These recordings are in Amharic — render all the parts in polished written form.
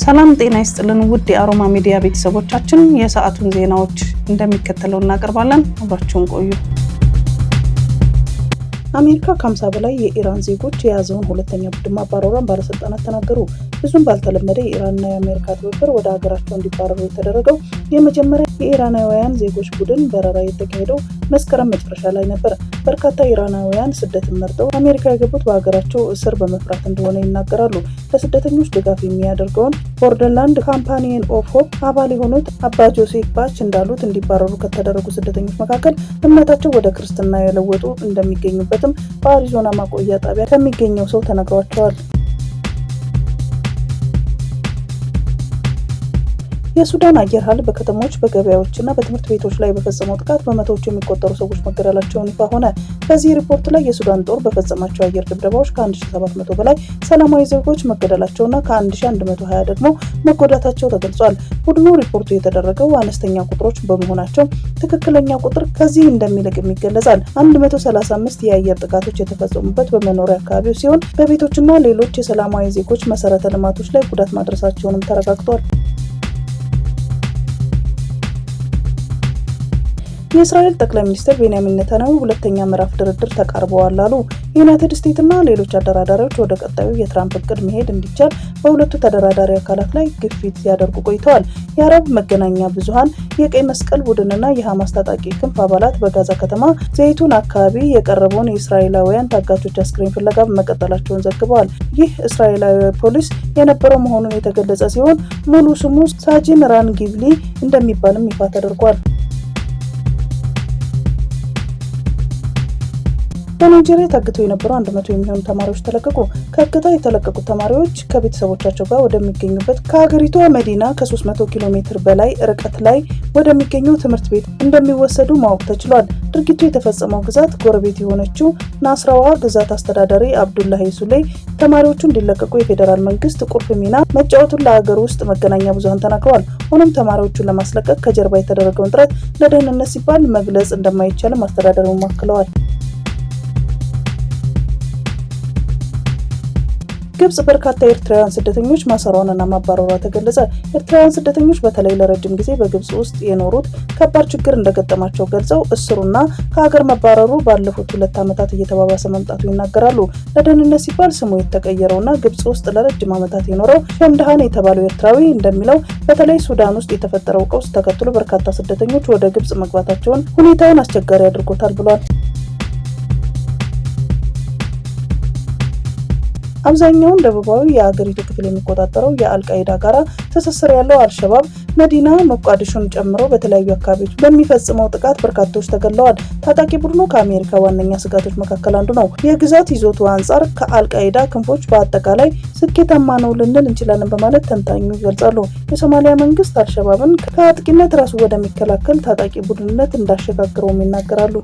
ሰላም ጤና ይስጥልን ውድ የአሮማ ሚዲያ ቤተሰቦቻችን፣ የሰዓቱን ዜናዎች እንደሚከተለው እናቀርባለን። አብራችሁን ቆዩ። አሜሪካ ከ50 በላይ የኢራን ዜጎች የያዘውን ሁለተኛ ቡድን ማባረሯን ባለስልጣናት ተናገሩ። ብዙም ባልተለመደ የኢራንና የአሜሪካ ትብብር ወደ ሀገራቸው እንዲባረሩ የተደረገው የመጀመሪያ የኢራናውያን ዜጎች ቡድን በረራ የተካሄደው መስከረም መጨረሻ ላይ ነበር። በርካታ ኢራናውያን ስደትን መርጠው አሜሪካ የገቡት በሀገራቸው እስር በመፍራት እንደሆነ ይናገራሉ። ለስደተኞች ድጋፍ የሚያደርገውን ቦርደርላንድ ካምፓኒየን ኦፍ ሆፕ አባል የሆኑት አባ ጆሴፍ ባች እንዳሉት እንዲባረሩ ከተደረጉ ስደተኞች መካከል እምነታቸው ወደ ክርስትና የለወጡ እንደሚገኙበትም በአሪዞና ማቆያ ጣቢያ ከሚገኘው ሰው ተነግሯቸዋል። የሱዳን አየር ኃይል በከተሞች በገበያዎችና በትምህርት ቤቶች ላይ በፈጸመው ጥቃት በመቶዎች የሚቆጠሩ ሰዎች መገደላቸውን ይፋ ሆነ። በዚህ ሪፖርት ላይ የሱዳን ጦር በፈጸማቸው አየር ድብደባዎች ከ1700 በላይ ሰላማዊ ዜጎች መገደላቸውና ከ1120 ደግሞ መጎዳታቸው ተገልጿል። ቡድኑ ሪፖርቱ የተደረገው አነስተኛ ቁጥሮች በመሆናቸው ትክክለኛ ቁጥር ከዚህ እንደሚልቅም ይገለጻል። 135 የአየር ጥቃቶች የተፈጸሙበት በመኖሪያ አካባቢዎች ሲሆን በቤቶችና ሌሎች የሰላማዊ ዜጎች መሰረተ ልማቶች ላይ ጉዳት ማድረሳቸውንም ተረጋግጧል። የእስራኤል ጠቅላይ ሚኒስትር ቤንያሚን ኔታንያሁ ሁለተኛ ምዕራፍ ድርድር ተቃርበዋል አሉ። ዩናይትድ ስቴትስ እና ሌሎች አደራዳሪዎች ወደ ቀጣዩ የትራምፕ እቅድ መሄድ እንዲቻል በሁለቱ ተደራዳሪ አካላት ላይ ግፊት ሲያደርጉ ቆይተዋል። የአረብ መገናኛ ብዙሃን የቀይ መስቀል ቡድንና የሐማስ ታጣቂ ክንፍ አባላት በጋዛ ከተማ ዘይቱን አካባቢ የቀረበውን የእስራኤላውያን ታጋቾች አስክሬን ፍለጋ መቀጠላቸውን ዘግበዋል። ይህ እስራኤላዊ ፖሊስ የነበረው መሆኑን የተገለጸ ሲሆን ሙሉ ስሙ ሳጂን ራን ጊቭሊ እንደሚባልም ይፋ ተደርጓል። በናይጄሪያ ታግተው የነበሩ 100 የሚሆኑ ተማሪዎች ተለቀቁ። ከእገታ የተለቀቁት ተማሪዎች ከቤተሰቦቻቸው ጋር ወደሚገኙበት ከሀገሪቷ መዲና ከ300 ኪሎ ሜትር በላይ ርቀት ላይ ወደሚገኘው ትምህርት ቤት እንደሚወሰዱ ማወቅ ተችሏል። ድርጊቱ የተፈጸመው ግዛት ጎረቤት የሆነችው ናስራዋ ግዛት አስተዳዳሪ አብዱላሂ ሱሌይ ተማሪዎቹ እንዲለቀቁ የፌዴራል መንግስት ቁልፍ ሚና መጫወቱን ለሀገር ውስጥ መገናኛ ብዙሃን ተናግረዋል። ሆኖም ተማሪዎቹን ለማስለቀቅ ከጀርባ የተደረገውን ጥረት ለደህንነት ሲባል መግለጽ እንደማይቻልም አስተዳደሩን አክለዋል። ግብጽ በርካታ ኤርትራውያን ስደተኞች ማሰሯንና ማባረሯ ተገለጸ። ኤርትራውያን ስደተኞች በተለይ ለረጅም ጊዜ በግብጽ ውስጥ የኖሩት ከባድ ችግር እንደገጠማቸው ገልጸው እስሩና ከሀገር መባረሩ ባለፉት 2 ዓመታት እየተባባሰ መምጣቱ ይናገራሉ። ለደህንነት ሲባል ስሙ የተቀየረውና ግብጽ ውስጥ ለረጅም ዓመታት የኖረው ሸምዳሃን የተባለው ኤርትራዊ እንደሚለው በተለይ ሱዳን ውስጥ የተፈጠረው ቀውስ ተከትሎ በርካታ ስደተኞች ወደ ግብጽ መግባታቸውን ሁኔታውን አስቸጋሪ አድርጎታል ብሏል። አብዛኛውን ደቡባዊ የአገሪቱ ክፍል የሚቆጣጠረው የአልቃይዳ ጋራ ትስስር ያለው አልሸባብ መዲና ሞቃዲሾን ጨምሮ በተለያዩ አካባቢዎች በሚፈጽመው ጥቃት በርካቶች ተገድለዋል። ታጣቂ ቡድኑ ከአሜሪካ ዋነኛ ስጋቶች መካከል አንዱ ነው። የግዛት ይዞቱ አንጻር ከአልቃይዳ ክንፎች በአጠቃላይ ስኬታማ ነው ልንል እንችላለን በማለት ተንታኙ ይገልጻሉ። የሶማሊያ መንግስት አልሸባብን ከአጥቂነት ራሱ ወደሚከላከል ታጣቂ ቡድንነት እንዳሸጋግረውም ይናገራሉ።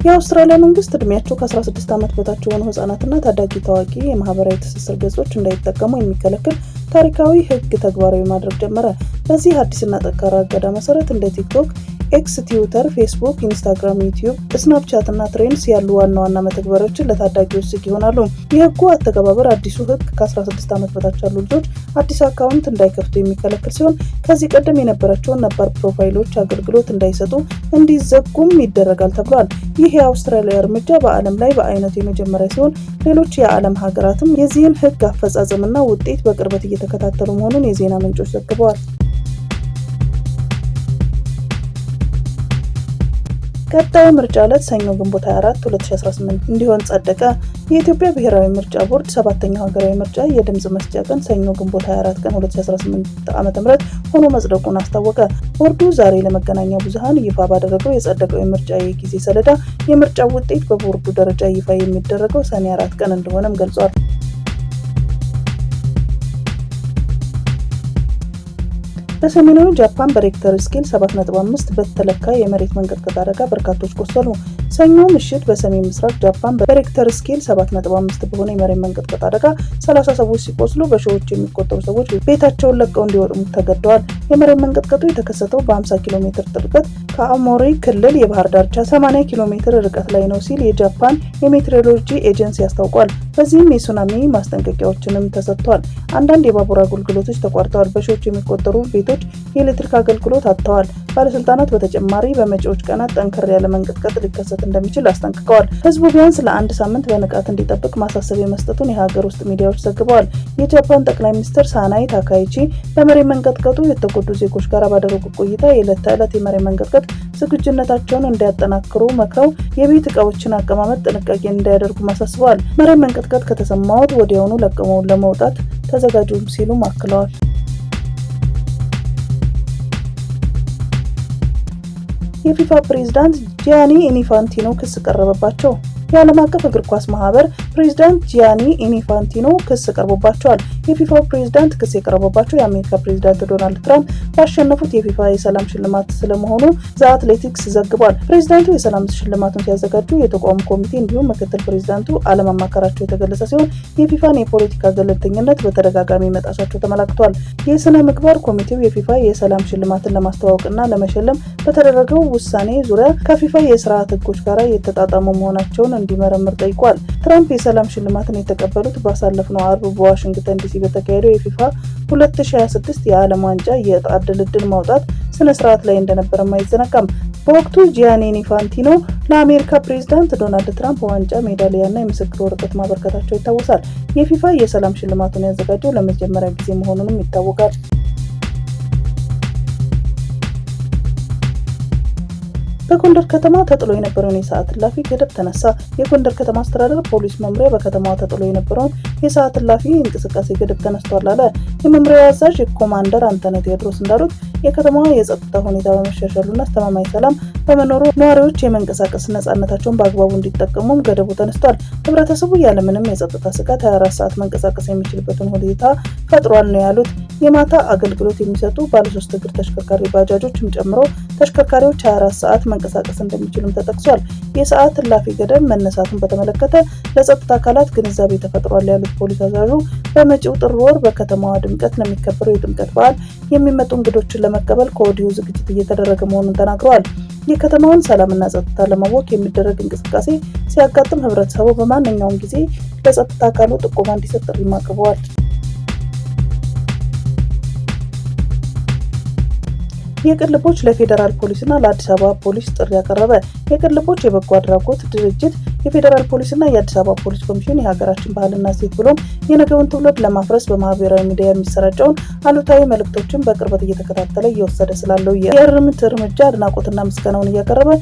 የአውስትራሊያ መንግስት እድሜያቸው ከ16 ዓመት በታች የሆኑ ህጻናትና ታዳጊ ታዋቂ የማህበራዊ ትስስር ገጾች እንዳይጠቀሙ የሚከለክል ታሪካዊ ህግ ተግባራዊ ማድረግ ጀመረ። በዚህ አዲስና ጠንካራ እገዳ መሰረት እንደ ቲክቶክ፣ ኤክስ፣ ትዊተር፣ ፌስቡክ፣ ኢንስታግራም፣ ዩቲዩብ፣ ስናፕቻት እና ትሬንድስ ያሉ ዋና ዋና መተግበሪያዎችን ለታዳጊዎች ዝግ ይሆናሉ። የህጉ አተገባበር አዲሱ ህግ ከ16 ዓመት በታች ያሉ ልጆች አዲስ አካውንት እንዳይከፍቱ የሚከለክል ሲሆን ከዚህ ቀደም የነበራቸውን ነባር ፕሮፋይሎች አገልግሎት እንዳይሰጡ እንዲዘጉም ይደረጋል ተብሏል። ይህ የአውስትራሊያ እርምጃ በዓለም ላይ በአይነቱ የመጀመሪያ ሲሆን ሌሎች የዓለም ሀገራትም የዚህን ህግ አፈጻጸምና ውጤት በቅርበት እየተከታተሉ መሆኑን የዜና ምንጮች ዘግበዋል። ቀጣዩ ምርጫ ዕለት ሰኞ ግንቦት 24 2018 እንዲሆን ጸደቀ። የኢትዮጵያ ብሔራዊ ምርጫ ቦርድ 7ኛው ሀገራዊ ምርጫ የድምጽ መስጫ ቀን ሰኞ ግንቦት 24 ቀን 2018 ዓ.ም ሆኖ መጽደቁን አስታወቀ። ቦርዱ ዛሬ ለመገናኛ ብዙሃን ይፋ ባደረገው የጸደቀው የምርጫ የጊዜ ሰሌዳ የምርጫው ውጤት በቦርዱ ደረጃ ይፋ የሚደረገው ሰኔ 4 ቀን እንደሆነም ገልጿል። በሰሜናዊ ጃፓን በሬክተር ስኬል 7.5 በተለካ የመሬት መንቀጥቀጥ አደጋ በርካቶች ቆሰሉ። ሰኞ ምሽት በሰሜን ምስራቅ ጃፓን በሬክተር ስኬል 7.5 በሆነ የመሬት መንቀጥቀጥ አደጋ 30 ሰዎች ሲቆስሉ በሺዎች የሚቆጠሩ ሰዎች ቤታቸውን ለቀው እንዲወጡ ተገደዋል። የመሬት መንቀጥቀጡ የተከሰተው በ50 ኪሎ ሜትር ጥልቀት ከአሞሪ ክልል የባህር ዳርቻ 80 ኪሎ ሜትር ርቀት ላይ ነው ሲል የጃፓን የሜትሮሎጂ ኤጀንሲ አስታውቋል። በዚህም የሱናሚ ማስጠንቀቂያዎችንም ተሰጥቷል። አንዳንድ የባቡር አገልግሎቶች ተቋርጠዋል። በሺዎች የሚቆጠሩ ቤቶች የኤሌክትሪክ አገልግሎት አጥተዋል። ባለስልጣናት በተጨማሪ በመጪዎች ቀናት ጠንከር ያለ መንቀጥቀጥ ሊከሰት እንደሚችል አስጠንቅቀዋል። ህዝቡ ቢያንስ ለአንድ ሳምንት በንቃት እንዲጠብቅ ማሳሰቢያ መስጠቱን የሀገር ውስጥ ሚዲያዎች ዘግበዋል። የጃፓን ጠቅላይ ሚኒስትር ሳናይ ታካይቺ በመሬት መንቀጥቀጡ የተጎዱ ዜጎች ጋር ባደረጉት ቆይታ የዕለት ተዕለት የመሬት መንቀጥቀጥ ዝግጁነታቸውን እንዲያጠናክሩ መክረው የቤት እቃዎችን አቀማመጥ ጥንቃቄ እንዲያደርጉ አሳስበዋል። መሬት መንቀጥቀጥ ከተሰማዎት ወዲያውኑ ለቀው ለመውጣት ተዘጋጁ ሲሉም አክለዋል። የፊፋ ፕሬዝዳንት ጂያኒ ኢንፋንቲኖ ክስ ቀረበባቸው። የዓለም አቀፍ እግር ኳስ ማህበር ፕሬዝዳንት ጂያኒ ኢንፋንቲኖ ክስ ቀርቦባቸዋል። የፊፋው ፕሬዝዳንት ክስ የቀረበባቸው የአሜሪካ ፕሬዝዳንት ዶናልድ ትራምፕ ባሸነፉት የፊፋ የሰላም ሽልማት ስለመሆኑ ዘ አትሌቲክስ ዘግቧል። ፕሬዝዳንቱ የሰላም ሽልማቱን ሲያዘጋጁ የተቋሙ ኮሚቴ እንዲሁም ምክትል ፕሬዝዳንቱ አለማማከራቸው የተገለጸ ሲሆን የፊፋን የፖለቲካ ገለልተኝነት በተደጋጋሚ መጣሳቸው ተመላክቷል። የስነ ምግባር ኮሚቴው የፊፋ የሰላም ሽልማትን ለማስተዋወቅና ለመሸለም በተደረገው ውሳኔ ዙሪያ ከፊፋ የስርዓት ህጎች ጋር የተጣጣሙ መሆናቸውን እንዲመረምር ጠይቋል። ትራምፕ የሰላም ሽልማትን የተቀበሉት ባሳለፍነው አርብ በዋሽንግተን ዲሲ በተካሄደው የፊፋ 2026 የዓለም ዋንጫ የዕጣ ድልድል ማውጣት ስነ ስርዓት ላይ እንደነበረም አይዘነጋም። በወቅቱ ጂያኒ ኢንፋንቲኖ ለአሜሪካ ፕሬዝዳንት ዶናልድ ትራምፕ ዋንጫ፣ ሜዳሊያና የምስክር ወረቀት ማበርከታቸው ይታወሳል። የፊፋ የሰላም ሽልማቱን ያዘጋጀው ለመጀመሪያ ጊዜ መሆኑንም ይታወቃል። በጎንደር ከተማ ተጥሎ የነበረውን የሰዓት እላፊ ገደብ ተነሳ። የጎንደር ከተማ አስተዳደር ፖሊስ መምሪያ በከተማዋ ተጥሎ የነበረውን የሰዓት እላፊ እንቅስቃሴ ገደብ ተነስቷል አለ። የመምሪያው አዛዥ ኮማንደር አንተነህ ቴዎድሮስ እንዳሉት የከተማዋ የጸጥታ ሁኔታ በመሻሻሉና አስተማማኝ ሰላም በመኖሩ ነዋሪዎች የመንቀሳቀስ ነጻነታቸውን በአግባቡ እንዲጠቀሙም ገደቡ ተነስቷል። ህብረተሰቡ ያለምንም የጸጥታ ስጋት 24 ሰዓት መንቀሳቀስ የሚችልበትን ሁኔታ ፈጥሯል ነው ያሉት። የማታ አገልግሎት የሚሰጡ ባለሶስት እግር ተሽከርካሪ ባጃጆችም ጨምሮ ተሽከርካሪዎች 24 ሰዓት መንቀሳቀስ እንደሚችሉም ተጠቅሷል። የሰዓት እላፊ ገደብ መነሳቱን በተመለከተ ለጸጥታ አካላት ግንዛቤ ተፈጥሯል ያሉት ፖሊስ አዛዡ በመጪው ጥር ወር በከተማዋ ድምቀት ለሚከበረው የጥምቀት በዓል የሚመጡ እንግዶችን ለመቀበል ከወዲሁ ዝግጅት እየተደረገ መሆኑን ተናግረዋል። የከተማውን ሰላምና ጸጥታ ለማወክ የሚደረግ እንቅስቃሴ ሲያጋጥም ህብረተሰቡ በማንኛውም ጊዜ ለጸጥታ አካሉ ጥቆማ እንዲሰጥ ጥሪ አቅርበዋል። የቅልቦች ለፌዴራል ፖሊስና ለአዲስ አበባ ፖሊስ ጥሪ ያቀረበ። የቅልቦች የበጎ አድራጎት ድርጅት የፌዴራል ፖሊስና የአዲስ አበባ ፖሊስ ኮሚሽን የሀገራችን ባህልና እሴት ብሎም የነገውን ትውልድ ለማፍረስ በማህበራዊ ሚዲያ የሚሰራጨውን አሉታዊ መልእክቶችን በቅርበት እየተከታተለ እየወሰደ ስላለው የእርምት እርምጃ አድናቆትና ምስጋናውን እያቀረበ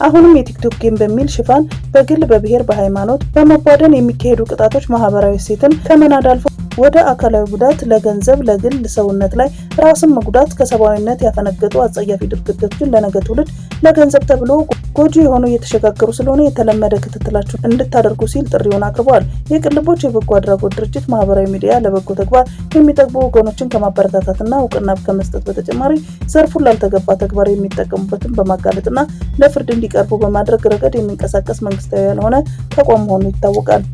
አሁንም የቲክቶክ ጌም በሚል ሽፋን በግል በብሔር በሃይማኖት በመቧደን የሚካሄዱ ቅጣቶች ማህበራዊ እሴትን ከመናድ አልፎ ወደ አካላዊ ጉዳት፣ ለገንዘብ፣ ለግል ሰውነት ላይ ራስን መጉዳት፣ ከሰብአዊነት ያፈነገጡ አጸያፊ ድርጊቶችን ለነገ ትውልድ ለገንዘብ ተብሎ ጎጂ የሆኑ እየተሸጋገሩ ስለሆነ የተለመደ ክትትላቸውን እንድታደርጉ ሲል ጥሪውን አቅርበዋል። የቅልቦች የበጎ አድራጎት ድርጅት ማህበራዊ ሚዲያ ለበጎ ተግባር የሚጠቅሙ ወገኖችን ከማበረታታትና እውቅና ከመስጠት በተጨማሪ ዘርፉን ላልተገባ ተግባር የሚጠቀሙበትን በማጋለጥና ለፍርድ እንዲቀርቡ በማድረግ ረገድ የሚንቀሳቀስ መንግስታዊ ያልሆነ ተቋም መሆኑ ይታወቃል።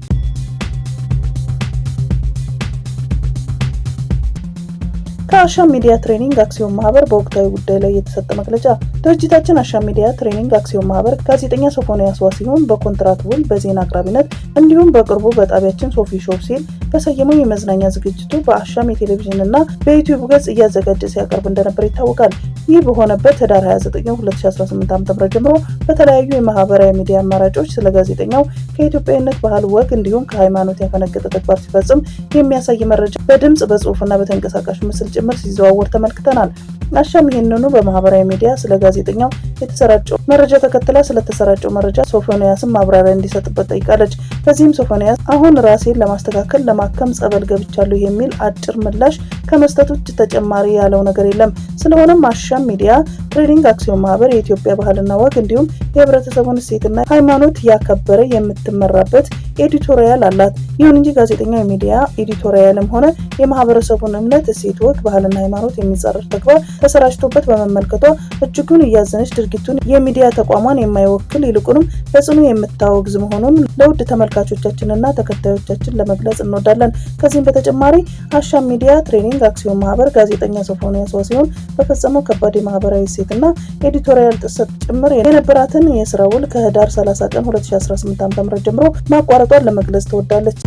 ከአሻም ሚዲያ ትሬኒንግ አክሲዮን ማህበር በወቅታዊ ጉዳይ ላይ የተሰጠ መግለጫ። ድርጅታችን አሻም ሚዲያ ትሬኒንግ አክሲዮን ማህበር ጋዜጠኛ ሶፎንያስ ዋሲሁን በኮንትራት ውል በዜና አቅራቢነት እንዲሁም በቅርቡ በጣቢያችን ሶፊ ሾው ሲል በሰየመው የመዝናኛ ዝግጅቱ በአሻም የቴሌቪዥን እና በዩቲዩብ ገጽ እያዘጋጀ ሲያቀርብ እንደነበር ይታወቃል። ይህ በሆነበት ህዳር 29 2018 ዓ.ም ጀምሮ በተለያዩ የማህበራዊ ሚዲያ አማራጮች ስለ ጋዜጠኛው ከኢትዮጵያዊነት ባህል ወግ እንዲሁም ከሃይማኖት ያፈነገጠ ተግባር ሲፈጽም የሚያሳይ መረጃ በድምጽ በጽሁፍና በተንቀሳቃሽ ምስል ጭምር ሲዘዋወር ተመልክተናል። አሻም ይህንኑ በማህበራዊ ሚዲያ ስለ ጋዜጠኛው የተሰራጨው መረጃ ተከትላ ስለተሰራጨው መረጃ ሶፎንያስን ማብራሪያ እንዲሰጥበት ጠይቃለች። በዚህም ሶፎንያስ አሁን ራሴን ለማስተካከል ለማከም ጸበል ገብቻለሁ የሚል አጭር ምላሽ ከመስጠት ውጭ ተጨማሪ ያለው ነገር የለም። ስለሆነም አሻም ሚዲያ ትሬኒንግ አክሲዮን ማህበር የኢትዮጵያ ባህልና ወግ እንዲሁም የህብረተሰቡን እሴትና ሃይማኖት ያከበረ የምትመራበት ኤዲቶሪያል አላት። ይሁን እንጂ ጋዜጠኛው የሚዲያ ኤዲቶሪያልም ሆነ የማህበረሰቡን እምነት፣ እሴት፣ ወግ፣ ባህልና ሃይማኖት የሚጻረር ተግባር ተሰራጭቶበት በመመልከቷ እጅጉን እያዘነች ድርጊቱን የሚዲያ ተቋሟን የማይወክል ይልቁንም በጽኑ የምታወግዝ መሆኑን ለውድ ተመልካቾቻችንና ተከታዮቻችን ለመግለጽ እንወዳለን። ከዚህም በተጨማሪ አሻም ሚዲያ ትሬኒንግ አክሲዮን ማህበር ጋዜጠኛ ሶፎንያስ ዋሲሁን በፈጸመው ከባድ የማህበራዊ እሴትና ኤዲቶሪያል ጥሰት ጭምር የነበራትን የስራ ውል ከህዳር 30 ቀን 2018 ዓ.ም ጀምሮ ማቋረጧን ለመግለጽ ትወዳለች።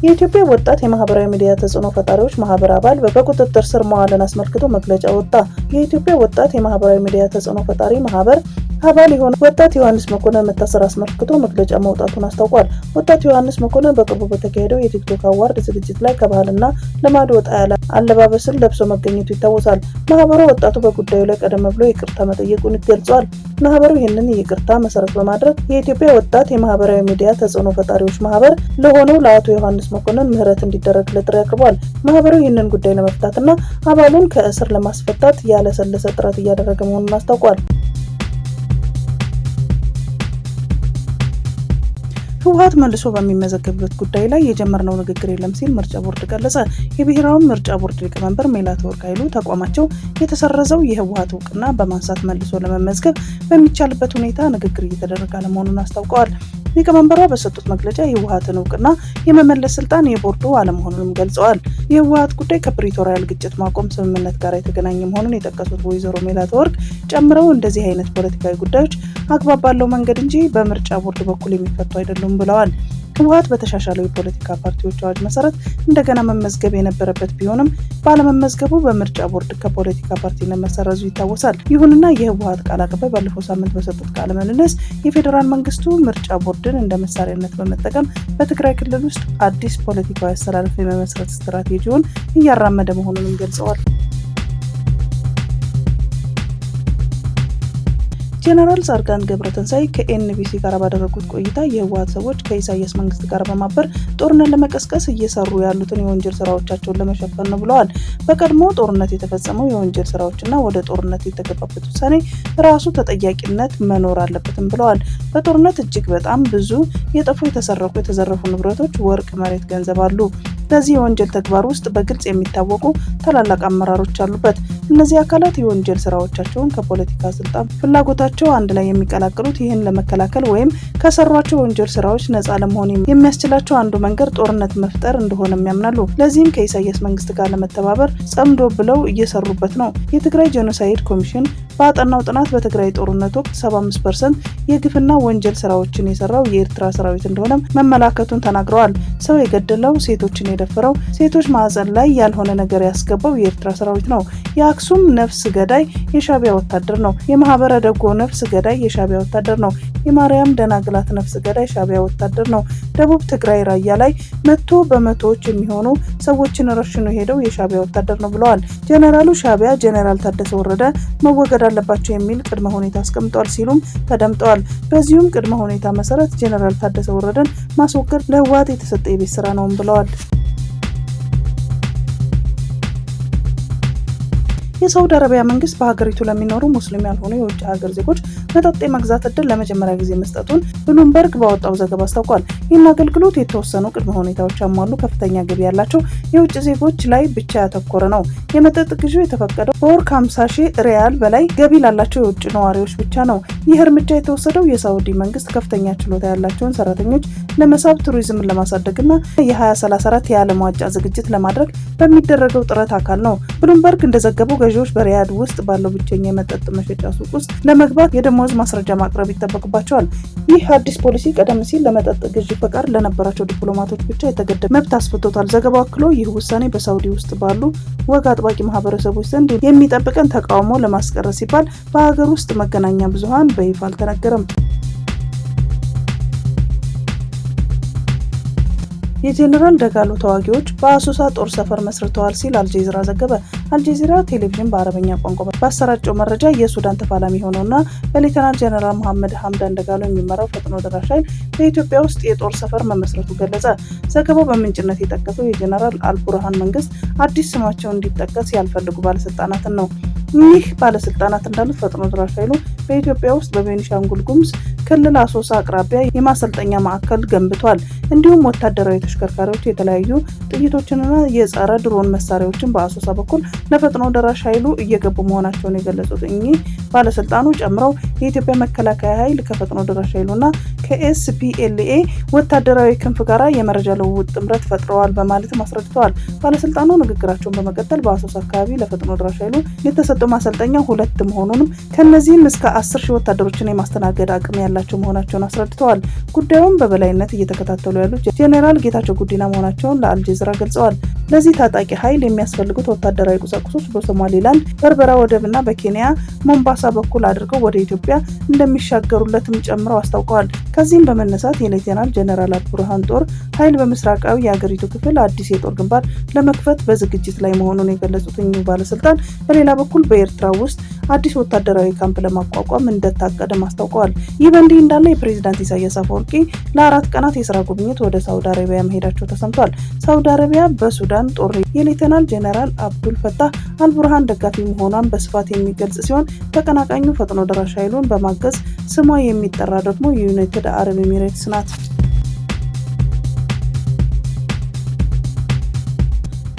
የኢትዮጵያ ወጣት የማህበራዊ ሚዲያ ተጽዕኖ ፈጣሪዎች ማህበር አባል በቁጥጥር ስር መዋልን አስመልክቶ መግለጫ ወጣ። የኢትዮጵያ ወጣት የማህበራዊ ሚዲያ ተጽዕኖ ፈጣሪ ማህበር አባል የሆነ ወጣት ዮሐንስ መኮንን መታሰር አስመልክቶ መግለጫ መውጣቱን አስታውቋል። ወጣት ዮሐንስ መኮንን በቅርቡ በተካሄደው የቲክቶክ አዋርድ ዝግጅት ላይ ከባህልና ልማድ ወጣ ያለ አለባበስን ለብሶ መገኘቱ ይታወሳል። ማህበሩ ወጣቱ በጉዳዩ ላይ ቀደም ብሎ ይቅርታ መጠየቁን ገልጿል። ማህበሩ ይህንን ይቅርታ መሰረት በማድረግ የኢትዮጵያ ወጣት የማህበራዊ ሚዲያ ተጽዕኖ ፈጣሪዎች ማህበር ለሆነው ለአቶ ዮሐንስ መኮንን ምህረት እንዲደረግለት ጥሪ አቅርቧል። ማህበሩ ይህንን ጉዳይ ለመፍታትና አባሉን ከእስር ለማስፈታት ያለሰለሰ ጥረት እያደረገ መሆኑን አስታውቋል። ህወሓት መልሶ በሚመዘገብበት ጉዳይ ላይ የጀመርነው ንግግር የለም ሲል ምርጫ ቦርድ ገለጸ። የብሔራዊ ምርጫ ቦርድ ሊቀመንበር መላትወርቅ ኃይሉ ተቋማቸው የተሰረዘው የህወሓት እውቅና በማንሳት መልሶ ለመመዝገብ በሚቻልበት ሁኔታ ንግግር እየተደረገ አለመሆኑን አስታውቀዋል። ሊቀመንበሯ በሰጡት መግለጫ የህወሓትን እውቅና የመመለስ ስልጣን የቦርዱ አለመሆኑንም ገልጸዋል። የህወሓት ጉዳይ ከፕሪቶሪያል ግጭት ማቆም ስምምነት ጋር የተገናኘ መሆኑን የጠቀሱት ወይዘሮ መላትወርቅ ጨምረው እንደዚህ አይነት ፖለቲካዊ ጉዳዮች አግባብ ባለው መንገድ እንጂ በምርጫ ቦርድ በኩል የሚፈቱ አይደሉም ብለዋል። ህወሓት በተሻሻለው የፖለቲካ ፓርቲዎች አዋጅ መሰረት እንደገና መመዝገብ የነበረበት ቢሆንም ባለመመዝገቡ በምርጫ ቦርድ ከፖለቲካ ፓርቲነት መሰረዙ ይታወሳል። ይሁንና የህወሓት ቃል አቀባይ ባለፈው ሳምንት በሰጡት ቃለ ምልልስ የፌዴራል መንግስቱ ምርጫ ቦርድን እንደ መሳሪያነት በመጠቀም በትግራይ ክልል ውስጥ አዲስ ፖለቲካዊ አሰላለፍ የመመስረት ስትራቴጂውን እያራመደ መሆኑንም ገልጸዋል። ጀነራል ጻድቃን ገብረትንሳኤ ከኤንቢሲ ጋር ባደረጉት ቆይታ የህወሓት ሰዎች ከኢሳያስ መንግስት ጋር በማበር ጦርነት ለመቀስቀስ እየሰሩ ያሉትን የወንጀል ስራዎቻቸውን ለመሸፈን ነው ብለዋል። በቀድሞ ጦርነት የተፈጸመው የወንጀል ስራዎችና ወደ ጦርነት የተገባበት ውሳኔ ራሱ ተጠያቂነት መኖር አለበትም ብለዋል። በጦርነት እጅግ በጣም ብዙ የጠፉ፣ የተሰረቁ፣ የተዘረፉ ንብረቶች፣ ወርቅ፣ መሬት፣ ገንዘብ አሉ። በዚህ የወንጀል ተግባር ውስጥ በግልጽ የሚታወቁ ታላላቅ አመራሮች አሉበት። እነዚህ አካላት የወንጀል ስራዎቻቸውን ከፖለቲካ ስልጣን ፍላጎታቸው አንድ ላይ የሚቀላቀሉት ይህን ለመከላከል ወይም ከሰሯቸው ወንጀል ስራዎች ነፃ ለመሆን የሚያስችላቸው አንዱ መንገድ ጦርነት መፍጠር እንደሆነም ያምናሉ። ለዚህም ከኢሳያስ መንግስት ጋር ለመተባበር ጸምዶ ብለው እየሰሩበት ነው። የትግራይ ጄኖሳይድ ኮሚሽን ባጠናው ጥናት በትግራይ ጦርነት ወቅት 75% የግፍና ወንጀል ስራዎችን የሰራው የኤርትራ ሰራዊት እንደሆነ መመላከቱን ተናግረዋል። ሰው የገደለው፣ ሴቶችን የደፈረው፣ ሴቶች ማዕፀን ላይ ያልሆነ ነገር ያስገባው የኤርትራ ሰራዊት ነው። የአክሱም ነፍስ ገዳይ የሻዕቢያ ወታደር ነው። የማህበረ ደጎ ነፍስ ገዳይ የሻዕቢያ ወታደር ነው። የማርያም ደናግላት ነፍስ ገዳይ ሻዕቢያ ወታደር ነው። ደቡብ ትግራይ ራያ ላይ በመቶዎች የሚሆኑ ሰዎችን ረሽኖ ሄደው የሻዕቢያ ወታደር ነው ብለዋል። ጀነራሉ ሻዕቢያ ጀነራል ታደሰ ወረደ መወገድ አለባቸው የሚል ቅድመ ሁኔታ አስቀምጠዋል ሲሉም ተደምጠዋል። በዚሁም ቅድመ ሁኔታ መሰረት ጀነራል ታደሰ ወረደን ማስወገድ ለህወሓት የተሰጠ የቤት ስራ ነው ብለዋል። የሳውዲ አረቢያ መንግስት በሀገሪቱ ለሚኖሩ ሙስሊም ያልሆኑ የውጭ ሀገር ዜጎች መጠጥ የመግዛት እድል ለመጀመሪያ ጊዜ መስጠቱን ብሉምበርግ ባወጣው ዘገባ አስታውቋል። ይህን አገልግሎት የተወሰኑ ቅድመ ሁኔታዎች ያሟሉ ከፍተኛ ገቢ ያላቸው የውጭ ዜጎች ላይ ብቻ ያተኮረ ነው። የመጠጥ ግዢ የተፈቀደው በወር ከ50,000 ሪያል በላይ ገቢ ላላቸው የውጭ ነዋሪዎች ብቻ ነው። ይህ እርምጃ የተወሰደው የሳውዲ መንግስት ከፍተኛ ችሎታ ያላቸውን ሰራተኞች ለመሳብ፣ ቱሪዝምን ለማሳደግና የ2034 የዓለም ዋንጫ ዝግጅት ለማድረግ በሚደረገው ጥረት አካል ነው። ብሉምበርግ እንደዘገበው ገዢዎች በሪያድ ውስጥ ባለው ብቸኛ የመጠጥ መሸጫ ሱቅ ውስጥ ለመግባት የደሞዝ ማስረጃ ማቅረብ ይጠበቅባቸዋል። ይህ አዲስ ፖሊሲ ቀደም ሲል ለመጠጥ ግዢ ፈቃድ ለነበራቸው ዲፕሎማቶች ብቻ የተገደበ መብት አስፍቶታል። ዘገባው አክሎ ይህ ውሳኔ በሳውዲ ውስጥ ባሉ ወግ አጥባቂ ማህበረሰቦች ዘንድ የሚጠብቀን ተቃውሞ ለማስቀረት ሲባል በሀገር ውስጥ መገናኛ ብዙሃን በይፋ አልተነገረም። የጄኔራል ደጋሎ ተዋጊዎች በአሶሳ ጦር ሰፈር መስርተዋል ሲል አልጀዚራ ዘገበ። አልጀዚራ ቴሌቪዥን በአረበኛ ቋንቋ ባሰራጨው መረጃ የሱዳን ተፋላሚ ሆነውና በሌተናል ጄኔራል መሐመድ ሐምዳን ደጋሎ የሚመራው ፈጥኖ ደራሽ ኃይል በኢትዮጵያ ውስጥ የጦር ሰፈር መመስረቱ ገለጸ። ዘገባው በምንጭነት የጠቀሰው የጄኔራል አልቡርሃን መንግስት አዲስ ስማቸው እንዲጠቀስ ያልፈልጉ ባለስልጣናትን ነው። እኒህ ባለስልጣናት እንዳሉት ፈጥኖ ደራሽ ኃይሉ በኢትዮጵያ ውስጥ በቤኒሻንጉል ጉሙዝ ክልል አሶሳ አቅራቢያ የማሰልጠኛ ማዕከል ገንብቷል። እንዲሁም ወታደራዊ ተሽከርካሪዎች፣ የተለያዩ ጥይቶችንና የጸረ ድሮን መሳሪያዎችን በአሶሳ በኩል ለፈጥኖ ደራሽ ኃይሉ እየገቡ መሆናቸውን የገለጹት እኚህ ባለስልጣኑ ጨምረው የኢትዮጵያ መከላከያ ኃይል ከፈጥኖ ደራሽ ኃይሉና ከኤስፒኤልኤ ወታደራዊ ክንፍ ጋር የመረጃ ልውውጥ ጥምረት ፈጥረዋል በማለትም አስረድተዋል። ባለስልጣኑ ንግግራቸውን በመቀጠል በአሶሳ አካባቢ ለፈጥኖ ደራሽ ኃይሉ የተሰጠው ማሰልጠኛ 2 መሆኑንም ከነዚህም እስከ 10 ሺህ ወታደሮችን የማስተናገድ አቅም ያላቸው መሆናቸውን አስረድተዋል። ጉዳዩን በበላይነት እየተከታተሉ ያሉት ጄኔራል ጌታቸው ጉዲና መሆናቸውን ለአልጀዚራ ገልጸዋል። ለዚህ ታጣቂ ኃይል የሚያስፈልጉት ወታደራዊ ቁሳቁሶች በሶማሌላንድ በርበራ ወደብና በኬንያ ሞምባሳ በኩል አድርገው ወደ ኢትዮጵያ እንደሚሻገሩለትም ጨምረው አስታውቀዋል። ከዚህም በመነሳት የሌተናል ጄኔራል አልቡርሃን ጦር ኃይል በምስራቃዊ የሀገሪቱ ክፍል አዲስ የጦር ግንባር ለመክፈት በዝግጅት ላይ መሆኑን የገለጹት እኚሁ ባለስልጣን በሌላ በኩል በኤርትራ ውስጥ አዲስ ወታደራዊ ካምፕ ለማቋቋም እንደታቀደም አስታውቀዋል። ይህ በእንዲህ እንዳለ የፕሬዝዳንት ኢሳያስ አፈወርቂ ለ4 ቀናት የስራ ጉብኝት ወደ ሳውዲ አረቢያ መሄዳቸው ተሰምቷል። ሳውዲ አረቢያ በሱዳን ጦር የሌተናል ጄኔራል አብዱል ፈታህ አልቡርሃን ደጋፊ መሆኗን በስፋት የሚገልጽ ሲሆን ተቀናቃኙ ፈጥኖ ደራሽ ኃይሉን በማገዝ ስሟ የሚጠራ ደግሞ የዩናይትድ አረብ ኤሚሬትስ ናት።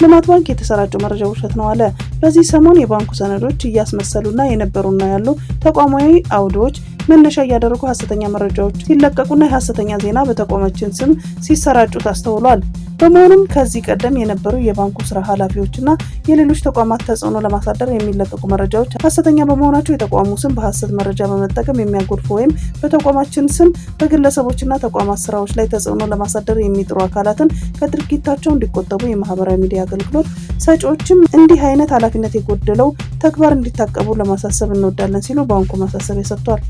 ልማት ባንክ የተሰራጨው መረጃ ውሸት ነው አለ። በዚህ ሰሞን የባንኩ ሰነዶች እያስመሰሉና የነበሩና ያሉ ተቋማዊ አውዶች መነሻ እያደረጉ ሐሰተኛ መረጃዎች ሲለቀቁና የሐሰተኛ ዜና በተቋማችን ስም ሲሰራጩ ታስተውሏል። በመሆኑም ከዚህ ቀደም የነበሩ የባንኩ ስራ ኃላፊዎችና የሌሎች ተቋማት ተጽዕኖ ለማሳደር የሚለቀቁ መረጃዎች ሐሰተኛ በመሆናቸው የተቋሙ ስም በሐሰት መረጃ በመጠቀም የሚያጎድፉ ወይም በተቋማችን ስም በግለሰቦችና ተቋማት ስራዎች ላይ ተጽዕኖ ለማሳደር የሚጥሩ አካላትን ከድርጊታቸው እንዲቆጠቡ የማህበራዊ ሚዲያ አገልግሎት ሰጪዎችም እንዲህ አይነት ኃላፊነት የጎደለው ተግባር እንዲታቀቡ ለማሳሰብ እንወዳለን ሲሉ ባንኩ ማሳሰቢያ ሰጥቷል።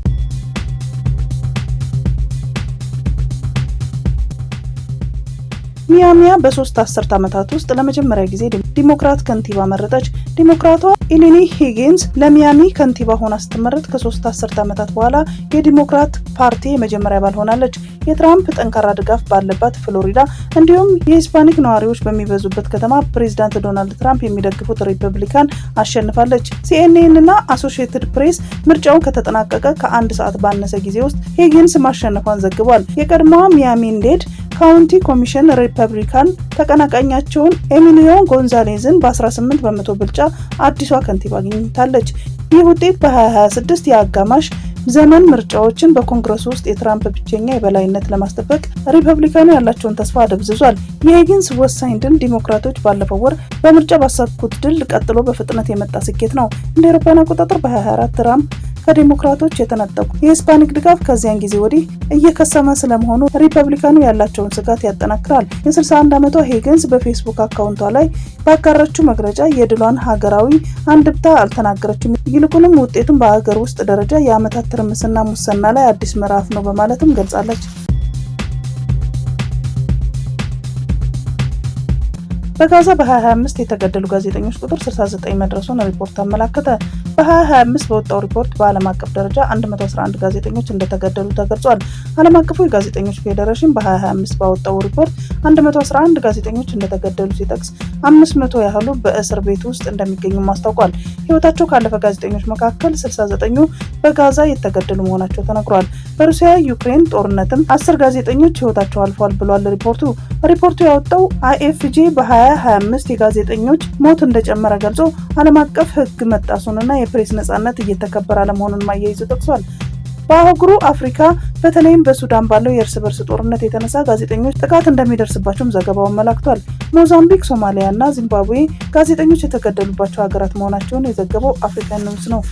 ሚያሚያ በ3 አስርት ዓመታት ውስጥ ለመጀመሪያ ጊዜ ዲሞክራት ከንቲባ መረጠች። ዲሞክራቷ ኢሊኒ ሂጊንስ ለሚያሚ ከንቲባ ሆና ስትመረጥ ከ3 አስርት ዓመታት በኋላ የዲሞክራት ፓርቲ የመጀመሪያ አባል ሆናለች። የትራምፕ ጠንካራ ድጋፍ ባለባት ፍሎሪዳ እንዲሁም የሂስፓኒክ ነዋሪዎች በሚበዙበት ከተማ ፕሬዝዳንት ዶናልድ ትራምፕ የሚደግፉት ሪፐብሊካን አሸንፋለች። ሲኤንኤን እና አሶሺየትድ ፕሬስ ምርጫውን ከተጠናቀቀ ከ1 ሰዓት ባነሰ ጊዜ ውስጥ ሂጊንስ ማሸነፏን ዘግቧል። የቀድሞዋ ሚያሚ-ዴድ ካውንቲ ኮሚሽን ሪፐብሊካን ተቀናቃኛቸውን ኤሚሊዮ ጎንዛሌዝን በ18 በመቶ ብልጫ አዲሷ ከንቲባ አግኝታለች። ይህ ውጤት በ2026 የአጋማሽ ዘመን ምርጫዎችን በኮንግረስ ውስጥ የትራምፕ ብቸኛ የበላይነት ለማስጠበቅ ሪፐብሊካኑ ያላቸውን ተስፋ አደብዝዟል። የሂጊንስ ወሳኝ ድል ዲሞክራቶች ባለፈው ወር በምርጫ ባሳኩት ድል ቀጥሎ በፍጥነት የመጣ ስኬት ነው። እንደ አውሮፓውያን አቆጣጠር በ2024 ትራምፕ ከዲሞክራቶች የተነጠቁ የሂስፓኒክ ድጋፍ ከዚያን ጊዜ ወዲህ እየከሰመ ስለመሆኑ ሪፐብሊካኑ ያላቸውን ስጋት ያጠናክራል። የ61 ዓመቷ ሂጊንስ በፌስቡክ አካውንቷ ላይ ባጋራችው መግለጫ የድሏን ሀገራዊ አንድምታ አልተናገረችም። ይልቁንም ውጤቱን በሀገር ውስጥ ደረጃ የዓመታት ትርምስና ሙስና ላይ አዲስ ምዕራፍ ነው በማለትም ገልጻለች። በጋዛ በ2025 የተገደሉ ጋዜጠኞች ቁጥር 69 መድረሱን ሪፖርት አመላከተ። በ2025 በወጣው ሪፖርት በዓለም አቀፍ ደረጃ 111 ጋዜጠኞች እንደተገደሉ ተገልጿል። ዓለም አቀፉ የጋዜጠኞች ፌዴሬሽን በ2025 ባወጣው ሪፖርት 111 ጋዜጠኞች እንደተገደሉ ሲጠቅስ 500 ያህሉ በእስር ቤት ውስጥ እንደሚገኙ አስታውቋል። ሕይወታቸው ካለፈ ጋዜጠኞች መካከል 69ኙ በጋዛ የተገደሉ መሆናቸው ተነግሯል። በሩሲያ ዩክሬን ጦርነትም 10 ጋዜጠኞች ሕይወታቸው አልፏል ብሏል ሪፖርቱ። ሪፖርቱ ያወጣው አይኤፍጄ በ2025 የጋዜጠኞች ሞት እንደጨመረ ገልጾ ዓለም አቀፍ ሕግ መጣሱንና የፕሬስ ነጻነት እየተከበረ አለመሆኑን ማያይዞ ጠቅሷል። በአህጉሩ አፍሪካ በተለይም በሱዳን ባለው የእርስ በርስ ጦርነት የተነሳ ጋዜጠኞች ጥቃት እንደሚደርስባቸውም ዘገባው አመላክቷል። ሞዛምቢክ፣ ሶማሊያ እና ዚምባብዌ ጋዜጠኞች የተገደሉባቸው ሀገራት መሆናቸውን የዘገበው አፍሪካን ኒውስ ነው።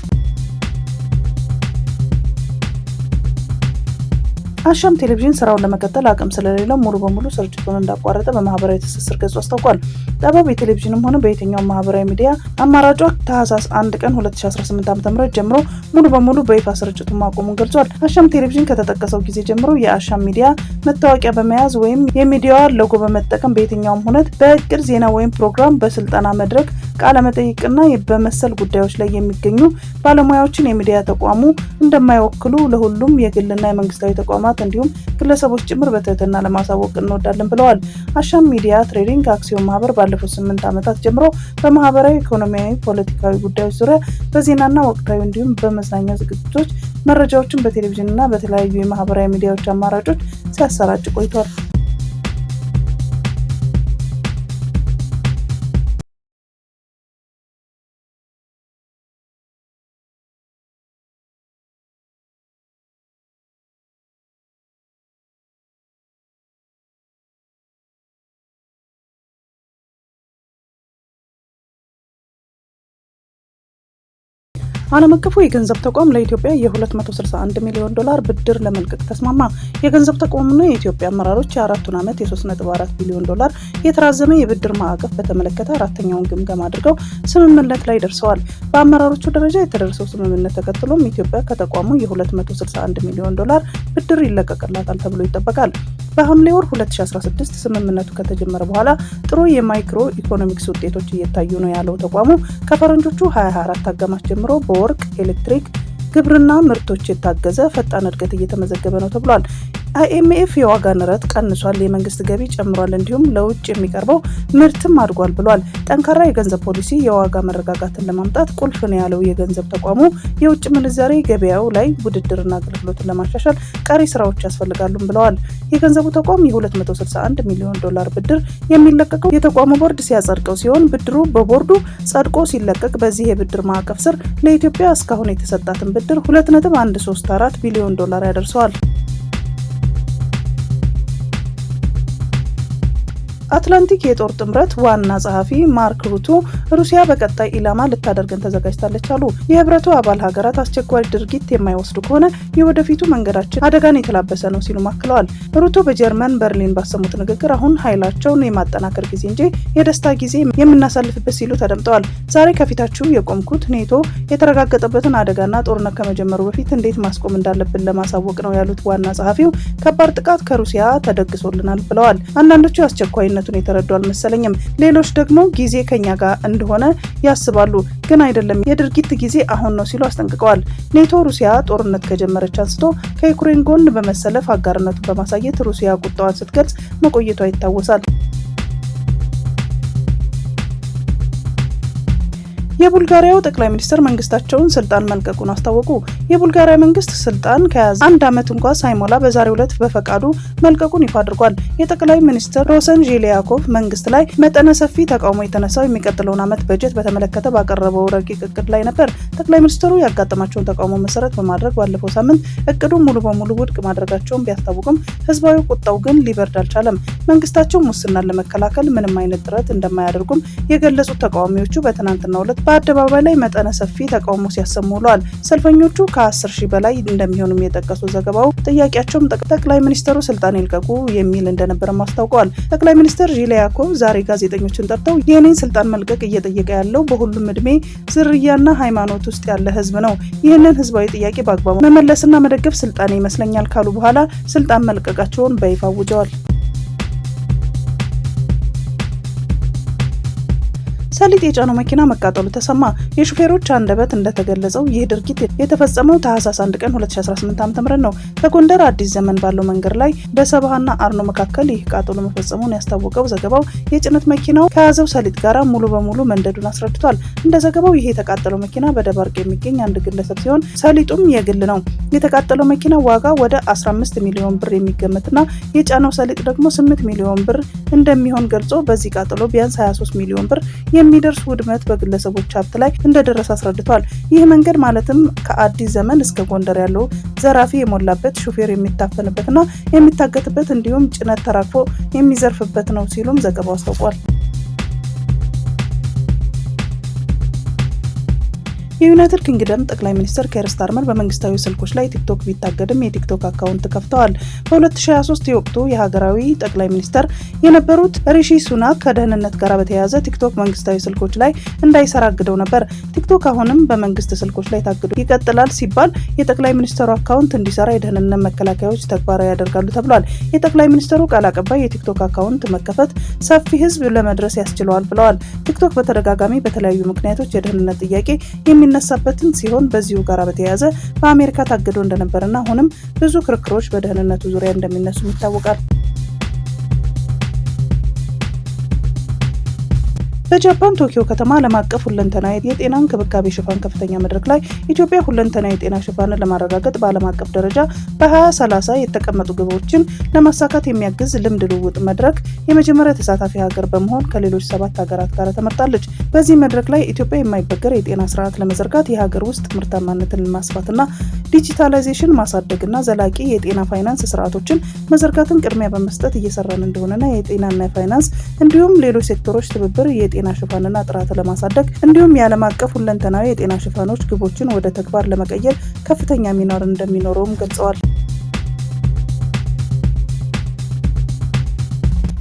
አሻም ቴሌቪዥን ስራውን ለመቀጠል አቅም ስለሌለው ሙሉ በሙሉ ስርጭቱን እንዳቋረጠ በማህበራዊ ትስስር ገጹ አስታውቋል። ጠባብ የቴሌቪዥንም ሆነ በየትኛውም ማህበራዊ ሚዲያ አማራጯ ታህሳስ 1 ቀን 2018 ዓ.ም ጀምሮ ሙሉ በሙሉ በይፋ ስርጭቱን ማቆሙን ገልጿል። አሻም ቴሌቪዥን ከተጠቀሰው ጊዜ ጀምሮ የአሻም ሚዲያ መታወቂያ በመያዝ ወይም የሚዲያዋ ሎጎ በመጠቀም በየትኛውም ሁነት በእቅድ ዜና ወይም ፕሮግራም፣ በስልጠና መድረክ፣ ቃለ መጠይቅና በመሰል ጉዳዮች ላይ የሚገኙ ባለሙያዎችን የሚዲያ ተቋሙ እንደማይወክሉ ለሁሉም የግልና የመንግስታዊ ተቋማት ተቋማት እንዲሁም ግለሰቦች ጭምር በትህትና ለማሳወቅ እንወዳለን ብለዋል። አሻም ሚዲያ ትሬዲንግ አክሲዮን ማህበር ባለፉት 8 ዓመታት ጀምሮ በማህበራዊ፣ ኢኮኖሚያዊ፣ ፖለቲካዊ ጉዳዮች ዙሪያ በዜናና ወቅታዊ እንዲሁም በመዝናኛ ዝግጅቶች መረጃዎችን በቴሌቪዥንና በተለያዩ የማህበራዊ ሚዲያዎች አማራጮች ሲያሰራጭ ቆይቷል። ዓለም አቀፉ የገንዘብ ተቋም ለኢትዮጵያ የ261 ሚሊዮን ዶላር ብድር ለመልቀቅ ተስማማ። የገንዘብ ተቋሙና የኢትዮጵያ አመራሮች የአራቱን ዓመት የ3.4 ቢሊዮን ዶላር የተራዘመ የብድር ማዕቀፍ በተመለከተ አራተኛውን ግምገማ አድርገው ስምምነት ላይ ደርሰዋል። በአመራሮቹ ደረጃ የተደረሰው ስምምነት ተከትሎም ኢትዮጵያ ከተቋሙ የ261 ሚሊዮን ዶላር ብድር ይለቀቅላታል ተብሎ ይጠበቃል። በሐምሌ ወር 2016 ስምምነቱ ከተጀመረ በኋላ ጥሩ የማይክሮ ኢኮኖሚክስ ውጤቶች እየታዩ ነው ያለው ተቋሙ ከፈረንጆቹ 2024 አጋማሽ ጀምሮ በወርቅ፣ ኤሌክትሪክ፣ ግብርና ምርቶች የታገዘ ፈጣን እድገት እየተመዘገበ ነው ተብሏል። አይኤምኤፍ የዋጋ ንረት ቀንሷል፣ የመንግስት ገቢ ጨምሯል፣ እንዲሁም ለውጭ የሚቀርበው ምርትም አድጓል ብሏል። ጠንካራ የገንዘብ ፖሊሲ የዋጋ መረጋጋትን ለማምጣት ቁልፍ ነው ያለው የገንዘብ ተቋሙ የውጭ ምንዛሬ ገበያው ላይ ውድድርና አገልግሎትን ለማሻሻል ቀሪ ስራዎች ያስፈልጋሉም ብለዋል። የገንዘቡ ተቋም የ261 ሚሊዮን ዶላር ብድር የሚለቀቀው የተቋሙ ቦርድ ሲያጸድቀው ሲሆን ብድሩ በቦርዱ ጸድቆ ሲለቀቅ በዚህ የብድር ማዕቀፍ ስር ለኢትዮጵያ እስካሁን የተሰጣትን ብድር 2.134 ቢሊዮን ዶላር ያደርሰዋል። አትላንቲክ የጦር ጥምረት ዋና ጸሐፊ ማርክ ሩቶ ሩሲያ በቀጣይ ኢላማ ልታደርገን ተዘጋጅታለች አሉ። የህብረቱ አባል ሀገራት አስቸኳይ ድርጊት የማይወስዱ ከሆነ የወደፊቱ መንገዳችን አደጋን የተላበሰ ነው ሲሉ አክለዋል። ሩቶ በጀርመን በርሊን ባሰሙት ንግግር አሁን ኃይላቸውን የማጠናከር ጊዜ እንጂ የደስታ ጊዜ የምናሳልፍበት ሲሉ ተደምጠዋል። ዛሬ ከፊታችሁ የቆምኩት ኔቶ የተረጋገጠበትን አደጋና ጦርነት ከመጀመሩ በፊት እንዴት ማስቆም እንዳለብን ለማሳወቅ ነው ያሉት ዋና ጸሐፊው ከባድ ጥቃት ከሩሲያ ተደግሶልናል ብለዋል። አንዳንዶቹ አስቸኳይነቱን የተረዱ አልመሰለኝም፣ ሌሎች ደግሞ ጊዜ ከኛ ጋር እንደሆነ ያስባሉ፣ ግን አይደለም፣ የድርጊት ጊዜ አሁን ነው ሲሉ አስጠንቅቀዋል። ኔቶ ሩሲያ ጦርነት ከጀመረች አንስቶ ከዩክሬን ጎን በመሰለፍ አጋርነቱን በማሳየት ሩሲያ ቁጣዋን ስትገልጽ መቆየቷ ይታወሳል። የቡልጋሪያው ጠቅላይ ሚኒስትር መንግስታቸውን ስልጣን መልቀቁን አስታወቁ። የቡልጋሪያ መንግስት ስልጣን ከያዘ አንድ ዓመት እንኳ ሳይሞላ በዛሬው ዕለት በፈቃዱ መልቀቁን ይፋ አድርጓል። የጠቅላይ ሚኒስትር ሮሰን ዤሌያኮቭ መንግስት ላይ መጠነ ሰፊ ተቃውሞ የተነሳው የሚቀጥለውን ዓመት በጀት በተመለከተ ባቀረበው ረቂቅ እቅድ ላይ ነበር። ጠቅላይ ሚኒስትሩ ያጋጠማቸውን ተቃውሞ መሰረት በማድረግ ባለፈው ሳምንት እቅዱን ሙሉ በሙሉ ውድቅ ማድረጋቸውን ቢያስታውቅም ህዝባዊ ቁጣው ግን ሊበርድ አልቻለም። መንግስታቸው ሙስናን ለመከላከል ምንም አይነት ጥረት እንደማያደርጉም የገለጹት ተቃዋሚዎቹ በትናንትናው ዕለት በአደባባይ ላይ መጠነ ሰፊ ተቃውሞ ሲያሰሙ ውለዋል። ሰልፈኞቹ ከ10 ሺህ በላይ እንደሚሆኑም የጠቀሱ ዘገባው ጥያቄያቸውም ጠቅላይ ሚኒስትሩ ስልጣን ይልቀቁ የሚል እንደነበረም አስታውቀዋል። ጠቅላይ ሚኒስትር ዤሌያኮቭ ዛሬ ጋዜጠኞችን ጠርተው የኔን ስልጣን መልቀቅ እየጠየቀ ያለው በሁሉም እድሜ፣ ዝርያና ሃይማኖት ውስጥ ያለ ህዝብ ነው። ይህንን ህዝባዊ ጥያቄ በአግባቡ መመለስና መደገፍ ስልጣኔ ይመስለኛል ካሉ በኋላ ስልጣን መልቀቃቸውን በይፋ አውጀዋል። ሰሊጥ የጫነው መኪና መቃጠሉ ተሰማ። የሹፌሮች አንደበት እንደተገለጸው ይህ ድርጊት የተፈጸመው ታህሳስ 1 ቀን 2018 ዓ.ም ነው። ከጎንደር አዲስ ዘመን ባለው መንገድ ላይ በሰባሃና አርኖ መካከል ይህ ቃጠሎ መፈጸሙን ያስታወቀው ዘገባው የጭነት መኪናው ከያዘው ሰሊጥ ጋር ሙሉ በሙሉ መንደዱን አስረድቷል። እንደ ዘገባው ይህ የተቃጠለው መኪና በደባርቅ የሚገኝ አንድ ግለሰብ ሲሆን ሰሊጡም የግል ነው። የተቃጠለው መኪና ዋጋ ወደ 15 ሚሊዮን ብር የሚገመትና የጫነው ሰሊጥ ደግሞ 8 ሚሊዮን ብር እንደሚሆን ገልጾ በዚህ ቃጠሎ ቢያንስ 23 ሚሊዮን ብር የሚደርስ ውድመት በግለሰቦች ሀብት ላይ እንደደረሰ አስረድቷል። ይህ መንገድ ማለትም ከአዲስ ዘመን እስከ ጎንደር ያለው ዘራፊ የሞላበት፣ ሹፌር የሚታፈንበትና የሚታገትበት እንዲሁም ጭነት ተራክፎ የሚዘርፍበት ነው ሲሉም ዘገባው አስታውቋል። የዩናይትድ ኪንግደም ጠቅላይ ሚኒስትር ኬር ስታርመር በመንግስታዊ ስልኮች ላይ ቲክቶክ ቢታገድም የቲክቶክ አካውንት ከፍተዋል። በ2023 የወቅቱ የሀገራዊ ጠቅላይ ሚኒስትር የነበሩት ሪሺ ሱናክ ከደህንነት ጋር በተያያዘ ቲክቶክ መንግስታዊ ስልኮች ላይ እንዳይሰራ አግደው ነበር። ቲክቶክ አሁንም በመንግስት ስልኮች ላይ ታግዶ ይቀጥላል ሲባል የጠቅላይ ሚኒስትሩ አካውንት እንዲሰራ የደህንነት መከላከያዎች ተግባራዊ ያደርጋሉ ተብሏል። የጠቅላይ ሚኒስትሩ ቃል አቀባይ የቲክቶክ አካውንት መከፈት ሰፊ ህዝብ ለመድረስ ያስችለዋል ብለዋል። ቲክቶክ በተደጋጋሚ በተለያዩ ምክንያቶች የደህንነት ጥያቄ የሚነሳበትን ሲሆን በዚሁ ጋር በተያያዘ በአሜሪካ ታግዶ እንደነበርና አሁንም ብዙ ክርክሮች በደህንነቱ ዙሪያ እንደሚነሱ ይታወቃል። በጃፓን ቶኪዮ ከተማ ዓለም አቀፍ ሁለንተናዊ የጤና እንክብካቤ ሽፋን ከፍተኛ መድረክ ላይ ኢትዮጵያ ሁለንተናዊ የጤና ሽፋንን ለማረጋገጥ በዓለም አቀፍ ደረጃ በ2030 የተቀመጡ ግቦችን ለማሳካት የሚያግዝ ልምድ ልውውጥ መድረክ የመጀመሪያ ተሳታፊ ሀገር በመሆን ከሌሎች 7 ሀገራት ጋር ተመርጣለች። በዚህ መድረክ ላይ ኢትዮጵያ የማይበገር የጤና ስርዓት ለመዘርጋት የሀገር ውስጥ ምርታማነትን ማስፋትና ዲጂታላይዜሽን ማሳደግና ዘላቂ የጤና ፋይናንስ ስርዓቶችን መዘርጋትን ቅድሚያ በመስጠት እየሰራን እንደሆነና የጤናና ፋይናንስ እንዲሁም ሌሎች ሴክተሮች ትብብር የጤና ሽፋንና ጥራት ለማሳደግ እንዲሁም የዓለም አቀፍ ሁለንተናዊ የጤና ሽፋኖች ግቦችን ወደ ተግባር ለመቀየር ከፍተኛ ሚና እንደሚኖረውም ገልጸዋል።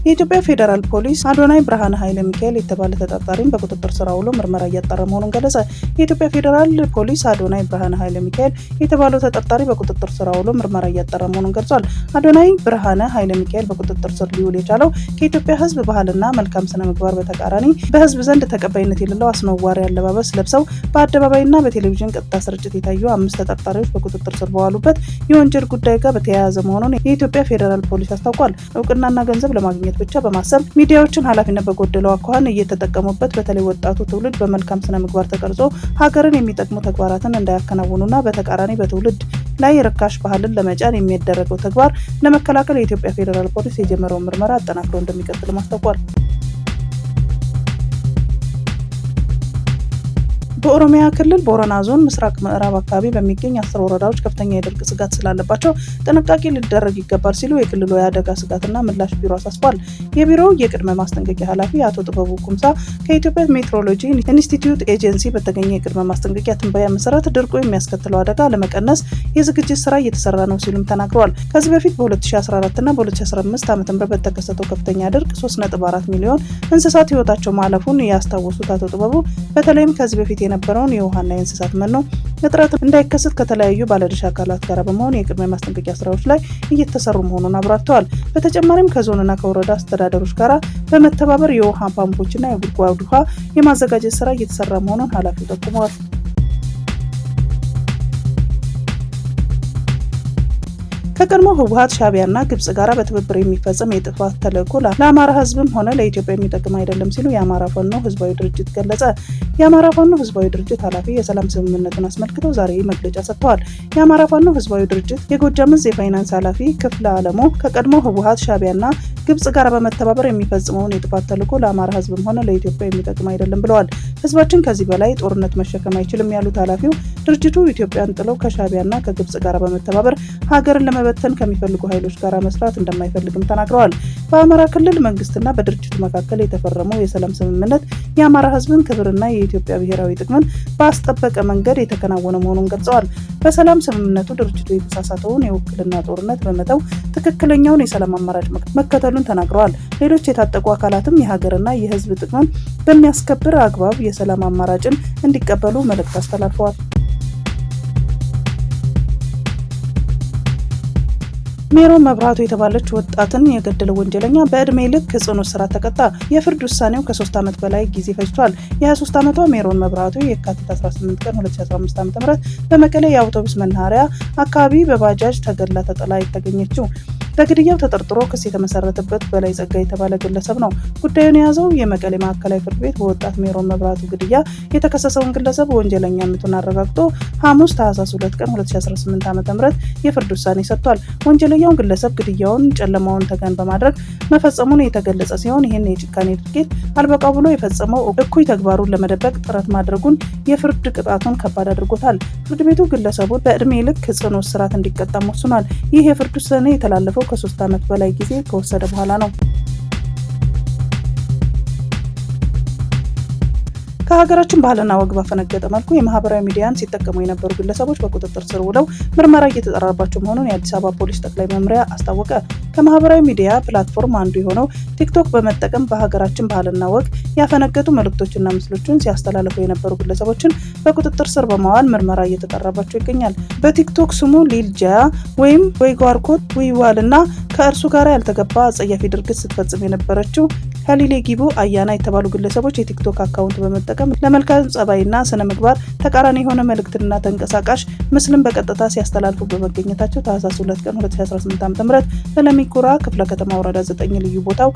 የኢትዮጵያ ፌዴራል ፖሊስ አዶናይ ብርሃነ ኃይለ ሚካኤል የተባለ ተጠርጣሪን በቁጥጥር ስር አውሎ ምርመራ እያጣራ መሆኑን ገለጸ። የኢትዮጵያ ፌዴራል ፖሊስ አዶናይ ብርሃነ ኃይለ ሚካኤል የተባለው ተጠርጣሪ በቁጥጥር ስር አውሎ ምርመራ እያጣራ መሆኑን ገልጿል። አዶናይ ብርሃነ ኃይለ ሚካኤል በቁጥጥር ስር ሊውል የቻለው ከኢትዮጵያ ሕዝብ ባህልና መልካም ስነ ምግባር በተቃራኒ በሕዝብ ዘንድ ተቀባይነት የሌለው አስነዋሪ አለባበስ ለብሰው በአደባባይና በቴሌቪዥን ቀጥታ ስርጭት የታዩ 5 ተጠርጣሪዎች በቁጥጥር ስር በዋሉበት የወንጀል ጉዳይ ጋር በተያያዘ መሆኑን የኢትዮጵያ ፌዴራል ፖሊስ አስታውቋል። እውቅናና ገንዘብ ለማግኘት ብቻ በማሰብ ሚዲያዎችን ኃላፊነት በጎደለው አኳኋን እየተጠቀሙበት በተለይ ወጣቱ ትውልድ በመልካም ስነ ምግባር ተቀርጾ ሀገርን የሚጠቅሙ ተግባራትን እንዳያከናውኑና በተቃራኒ በትውልድ ላይ ርካሽ ባህልን ለመጫን የሚደረገው ተግባር ለመከላከል የኢትዮጵያ ፌዴራል ፖሊስ የጀመረውን ምርመራ አጠናክሮ እንደሚቀጥል አስታውቋል። በኦሮሚያ ክልል ቦረና ዞን ምስራቅ ምዕራብ አካባቢ በሚገኝ 10 ወረዳዎች ከፍተኛ የድርቅ ስጋት ስላለባቸው ጥንቃቄ ሊደረግ ይገባል ሲሉ የክልሉ የአደጋ ስጋትና ምላሽ ቢሮ አሳስቧል። የቢሮው የቅድመ ማስጠንቀቂያ ኃላፊ አቶ ጥበቡ ኩምሳ ከኢትዮጵያ ሜትሮሎጂ ኢንስቲትዩት ኤጀንሲ በተገኘ የቅድመ ማስጠንቀቂያ ትንበያ መሰረት ድርቁ የሚያስከትለው አደጋ ለመቀነስ የዝግጅት ስራ እየተሰራ ነው ሲሉም ተናግረዋል። ከዚህ በፊት በ2014 እና በ2015 ዓ.ም በተከሰተው ከፍተኛ ድርቅ 3.4 ሚሊዮን እንስሳት ህይወታቸው ማለፉን ያስታወሱት አቶ ጥበቡ በተለይም ከዚህ በፊት የነበረውን የውሃና የእንስሳት መኖ እጥረት እንዳይከሰት ከተለያዩ ባለድርሻ አካላት ጋር በመሆን የቅድመ ማስጠንቀቂያ ስራዎች ላይ እየተሰሩ መሆኑን አብራርተዋል። በተጨማሪም ከዞንና ከወረዳ አስተዳደሮች ጋር በመተባበር የውሃ ፓምፖችና የጉድጓድ ውሃ የማዘጋጀት ስራ እየተሰራ መሆኑን ኃላፊው ጠቁመዋል። ከቀድሞ ህወሓት ሻዕቢያና ግብጽ ጋር በትብብር የሚፈጸም የጥፋት ተልዕኮ ለአማራ ህዝብም ሆነ ለኢትዮጵያ የሚጠቅም አይደለም ሲሉ የአማራ ፋኖ ህዝባዊ ድርጅት ገለጸ። የአማራ ፋኖ ህዝባዊ ድርጅት ኃላፊ የሰላም ስምምነቱን አስመልክተው ዛሬ መግለጫ ሰጥተዋል። የአማራ ፋኖ ህዝባዊ ድርጅት የጎጃም ዕዝ የፋይናንስ ኃላፊ ክፍለ ዓለሙ ከቀድሞ ህወሓት ሻዕቢያና ግብጽ ጋር በመተባበር የሚፈጽመውን የጥፋት ተልዕኮ ለአማራ ህዝብም ሆነ ለኢትዮጵያ የሚጠቅም አይደለም ብለዋል። ህዝባችን ከዚህ በላይ ጦርነት መሸከም አይችልም ያሉት ኃላፊው ድርጅቱ ኢትዮጵያን ጥለው ከሻዕቢያና ከግብጽ ጋር በመተባበር ሀገርን ለመበተን ከሚፈልጉ ኃይሎች ጋር መስራት እንደማይፈልግም ተናግረዋል። በአማራ ክልል መንግስትና በድርጅቱ መካከል የተፈረመው የሰላም ስምምነት የአማራ ህዝብን ክብርና የኢትዮጵያ ብሔራዊ ጥቅምን ባስጠበቀ መንገድ የተከናወነ መሆኑን ገልጸዋል። በሰላም ስምምነቱ ድርጅቱ የተሳሳተውን የውክልና ጦርነት በመተው ትክክለኛውን የሰላም አማራጭ መከተሉን ተናግረዋል። ሌሎች የታጠቁ አካላትም የሀገርና የህዝብ ጥቅምን በሚያስከብር አግባብ የሰላም አማራጭን እንዲቀበሉ መልእክት አስተላልፈዋል። ሜሮን መብራቱ የተባለች ወጣትን የገደለው ወንጀለኛ በእድሜ ልክ ጽኑ እስራት ተቀጣ። የፍርድ ውሳኔው ከ3 ዓመት በላይ ጊዜ ፈጅቷል። የ23 ዓመቷ ሜሮን መብራቱ የካቲት 18 ቀን 2015 ዓ.ም በመቀሌ የአውቶቡስ መናኸሪያ አካባቢ በባጃጅ ተገድላ ተጥላ የተገኘችው በግድያው ተጠርጥሮ ክስ የተመሰረተበት በላይ ጸጋ የተባለ ግለሰብ ነው። ጉዳዩን የያዘው የመቀሌ ማዕከላዊ ፍርድ ቤት በወጣት ሜሮን መብራቱ ግድያ የተከሰሰውን ግለሰብ ወንጀለኛነቱን አረጋግጦ ሐሙስ ታህሳስ 2 ቀን 2018 ዓ.ም የፍርድ ውሳኔ ሰጥቷል። ወንጀለኛው ግለሰብ ግድያውን ጨለማውን ተገን በማድረግ መፈጸሙን የተገለጸ ሲሆን ይህን የጭካኔ ድርጊት አልበቃ ብሎ የፈጸመው እኩይ ተግባሩን ለመደበቅ ጥረት ማድረጉን የፍርድ ቅጣቱን ከባድ አድርጎታል። ፍርድ ቤቱ ግለሰቡን በእድሜ ልክ ጽኑ እስራት እንዲቀጣ ወስኗል። ይህ የፍርድ ውሳኔ የተላለፈው ከ3 ዓመት በላይ ጊዜ ከወሰደ በኋላ ነው። ከሀገራችን ባህልና ወግ ባፈነገጠ መልኩ የማህበራዊ ሚዲያን ሲጠቀሙ የነበሩ ግለሰቦች በቁጥጥር ስር ውለው ምርመራ እየተጣራባቸው መሆኑን የአዲስ አበባ ፖሊስ ጠቅላይ መምሪያ አስታወቀ። ከማህበራዊ ሚዲያ ፕላትፎርም አንዱ የሆነው ቲክቶክ በመጠቀም በሀገራችን ባህልና ወግ ያፈነገጡ መልእክቶችና ምስሎችን ሲያስተላልፉ የነበሩ ግለሰቦችን በቁጥጥር ስር በማዋል ምርመራ እየተጣራባቸው ይገኛል። በቲክቶክ ስሙ ሊል ጃያ ወይም ወይጓርኮት ዊዋልና ከእርሱ ጋር ያልተገባ አጸያፊ ድርጊት ስትፈጽም የነበረችው ሀሊሌ ጊቡ አያና የተባሉ ግለሰቦች የቲክቶክ አካውንት በመጠቀም ለመልካም ጸባይና ስነ ምግባር ተቃራኒ የሆነ መልእክትና ተንቀሳቃሽ ምስልን በቀጥታ ሲያስተላልፉ በመገኘታቸው ታህሳስ 2 ቀን 2018 ዓ.ም በለሚኩራ ክፍለ ከተማ ወረዳ 9 ልዩ ቦታው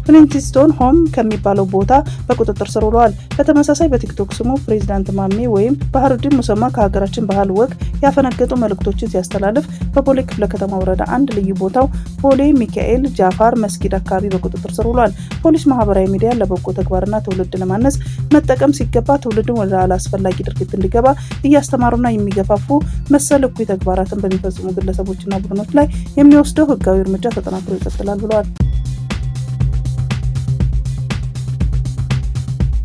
ፍሊንትስቶን ሆም ከሚባለው ቦታ በቁጥጥር ስር ውለዋል። በተመሳሳይ በቲክቶክ ስሙ ፕሬዝዳንት ማሜ ወይም ባህሩዲን ሙሰማ ከሀገራችን ባህል ወግ ያፈነገጡ መልእክቶችን ሲያስተላልፍ በቦሌ ክፍለ ከተማ ወረዳ 1 ልዩ ቦታው ቦሌ ሚካኤል ጃፋር መስጊድ አካባቢ በቁጥጥር ስር ውለዋል። ፖሊስ ማህበራዊ ሚዲያ ለበጎ ተግባርና ትውልድ ለማነጽ መጠቀም ሲገባ ትውልድን ወደ አላስፈላጊ ድርጊት እንዲገባ እያስተማሩና የሚገፋፉ መሰል እኩይ ተግባራትን በሚፈጽሙ ግለሰቦችና ቡድኖች ላይ የሚወስደው ህጋዊ እርምጃ ተጠናክሮ ይቀጥላል ብለዋል።